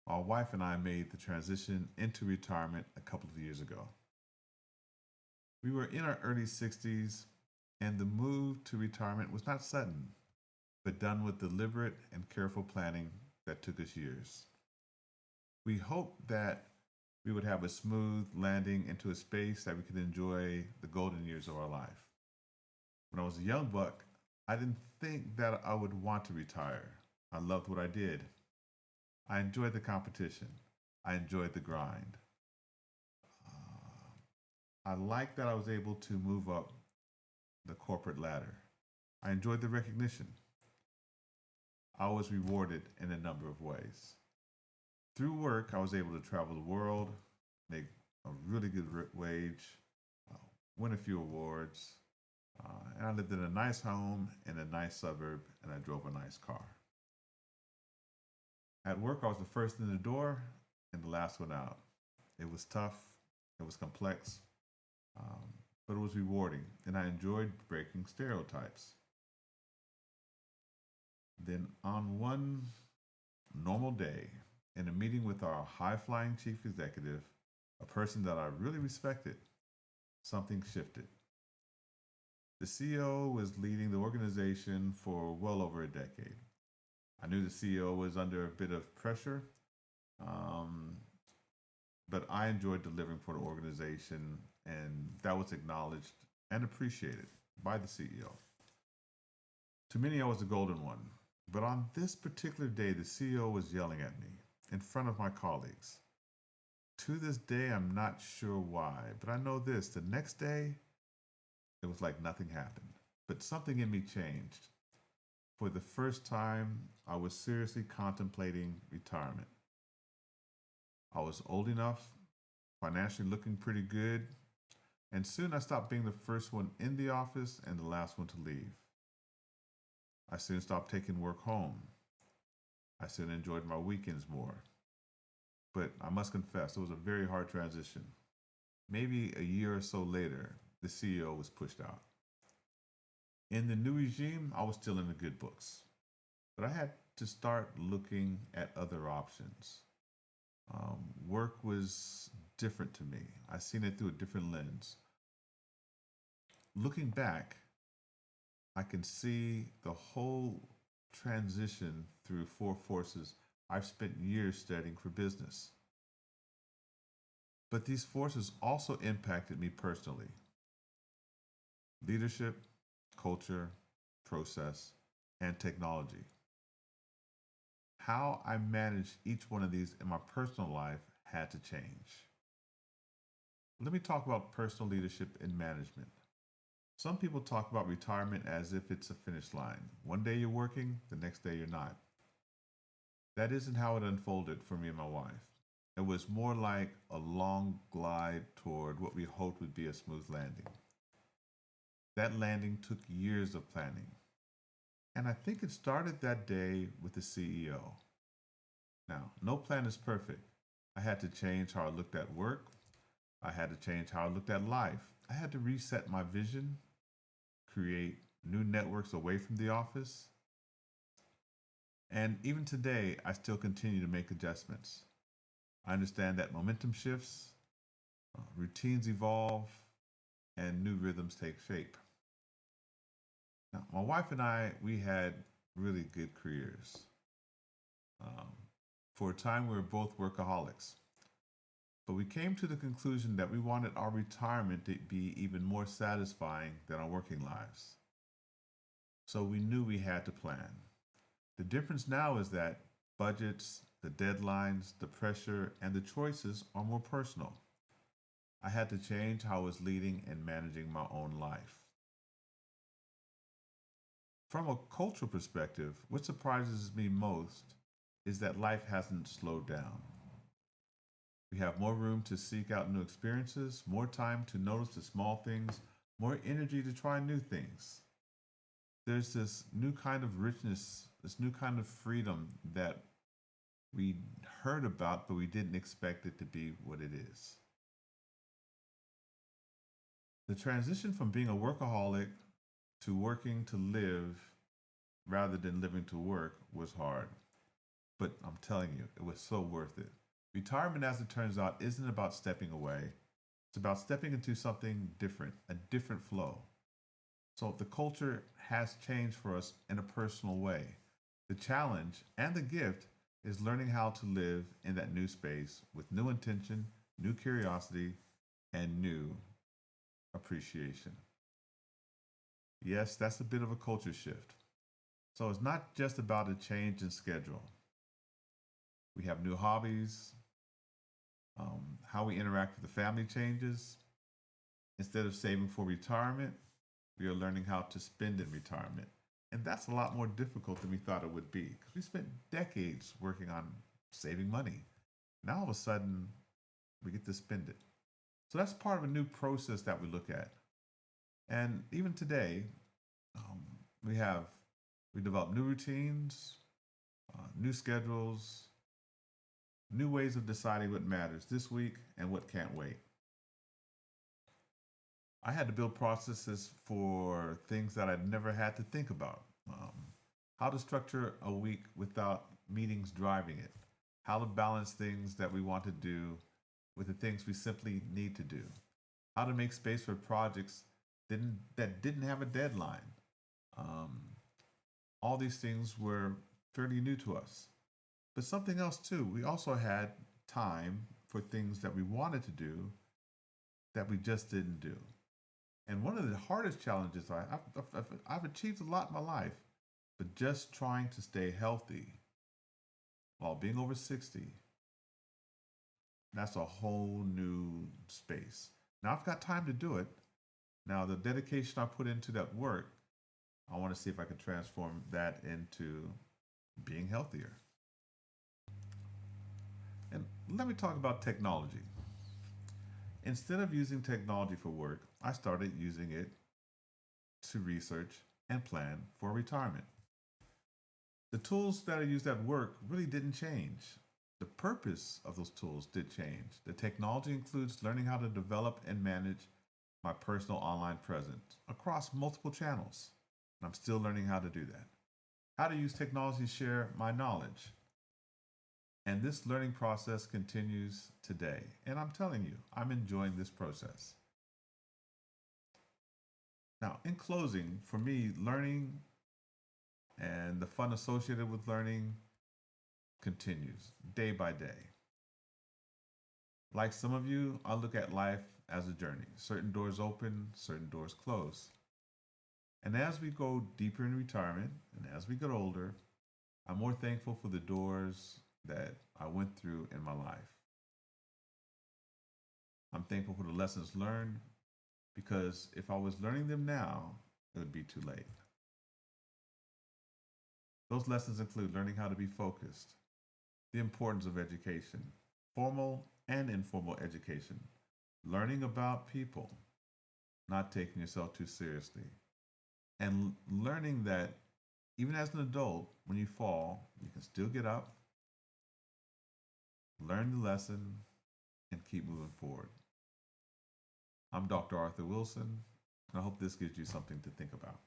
my wife and I made the transition into retirement a couple of years ago. We were in our early 60s, and the move to retirement was not sudden, but done with deliberate and careful planning that took us years. We hoped that we would have a smooth landing into a space that we could enjoy the golden years of our life. When I was a young buck, I didn't think that I would want to retire. I loved what I did. I enjoyed the competition. I enjoyed the grind. I liked that I was able to move up the corporate ladder. I enjoyed the recognition. I was rewarded in a number of ways. Through work, I was able to travel the world, make a really good wage, uh, win a few awards, and I lived in a nice home in a nice suburb, and I drove a nice car. At work, I was the first in the door and the last one out. It was tough, it was complex, um, but it was rewarding, and I enjoyed breaking stereotypes. Then, on one normal day, in a meeting with our high flying chief executive, a person that I really respected, something shifted. The CEO was leading the organization for well over a decade. I knew the CEO was under a bit of pressure, um, but I enjoyed delivering for the organization, and that was acknowledged and appreciated by the CEO. To many, I was the golden one, but on this particular day, the CEO was yelling at me in front of my colleagues. To this day, I'm not sure why, but I know this: the next day, it was like nothing happened, but something in me changed. For the first time, I was seriously contemplating retirement. I was old enough, financially looking pretty good, and soon I stopped being the first one in the office and the last one to leave. I soon stopped taking work home. I soon enjoyed my weekends more. But I must confess, it was a very hard transition. Maybe a year or so later, the CEO was pushed out. In the new regime, I was still in the good books, but I had to start looking at other options. Work was different to me. I seen it through a different lens. Looking back, I can see the whole transition through four forces I've spent years studying for business. But these forces also impacted me personally: leadership, culture, process, and technology. How I managed each one of these in my personal life had to change. Let me talk about personal leadership and management. Some people talk about retirement as if it's a finish line. One day you're working, the next day you're not. That isn't how it unfolded for me and my wife. It was more like a long glide toward what we hoped would be a smooth landing. That landing took years of planning, and I think it started that day with the CEO. Now, no plan is perfect. I had to change how I looked at work. I had to change how I looked at life. I had to reset my vision, create new networks away from the office. And even today, I still continue to make adjustments. I understand that momentum shifts, routines evolve, and new rhythms take shape. Now, my wife and I, we had really good careers. Um, for a time, we were both workaholics, but we came to the conclusion that we wanted our retirement to be even more satisfying than our working lives. So we knew we had to plan. The difference now is that budgets, the deadlines, the pressure, and the choices are more personal. I had to change how I was leading and managing my own life. From a cultural perspective, what surprises me most is that life hasn't slowed down. We have more room to seek out new experiences, more time to notice the small things, more energy to try new things. There's this new kind of richness, this new kind of freedom that we heard about, but we didn't expect it to be what it is. The transition from being a workaholic to working to live rather than living to work was hard. but I'm telling you, it was so worth it. Retirement, as it turns out, isn't about stepping away. It's about stepping into something different, a different flow. So the culture has changed for us in a personal way. The challenge and the gift is learning how to live in that new space with new intention, new curiosity, and new appreciation. Yes, that's a bit of a culture shift. So it's not just about a change in schedule. We have new hobbies, how we interact with the family changes. Instead of saving for retirement, we are learning how to spend in retirement. And that's a lot more difficult than we thought it would be because we spent decades working on saving money. Now all of a sudden, we get to spend it. So that's part of a new process that we look at. And even today, um, we have we develop new routines, new schedules, new ways of deciding what matters this week and what can't wait. I had to build processes for things that I'd never had to think about. How to structure a week without meetings driving it. How to balance things that we want to do with the things we simply need to do. How to make space for projects that didn't have a deadline. Um, all these things were fairly new to us. But something else too, we also had time for things that we wanted to do that we just didn't do. And one of the hardest challenges I've achieved a lot in my life, but just trying to stay healthy while being over 60, that's a whole new space. Now I've got time to do it. Now, the dedication I put into that work, I want to see if I can transform that into being healthier. And let me talk about technology. Instead of using technology for work, I started using it to research and plan for retirement. The tools that I used at work really didn't change. The purpose of those tools did change. The technology includes learning how to develop and manage my personal online presence across multiple channels. And I'm still learning how to do that. How to use technology to share my knowledge. And this learning process continues today. And I'm telling you, I'm enjoying this process. Now, in closing, for me, learning and the fun associated with learning continues day by day. Like some of you, I look at life as a journey. Certain doors open, certain doors close. And as we go deeper in retirement and as we get older, I'm more thankful for the doors that I went through in my life. I'm thankful for the lessons learned because if I was learning them now, it would be too late. Those lessons include learning how to be focused, the importance of education, formal and informal education, learning about people, not taking yourself too seriously, and learning that even as an adult, when you fall, you can still get up, learn the lesson, and keep moving forward. I'm Dr. Arthur Wilson, and I hope this gives you something to think about.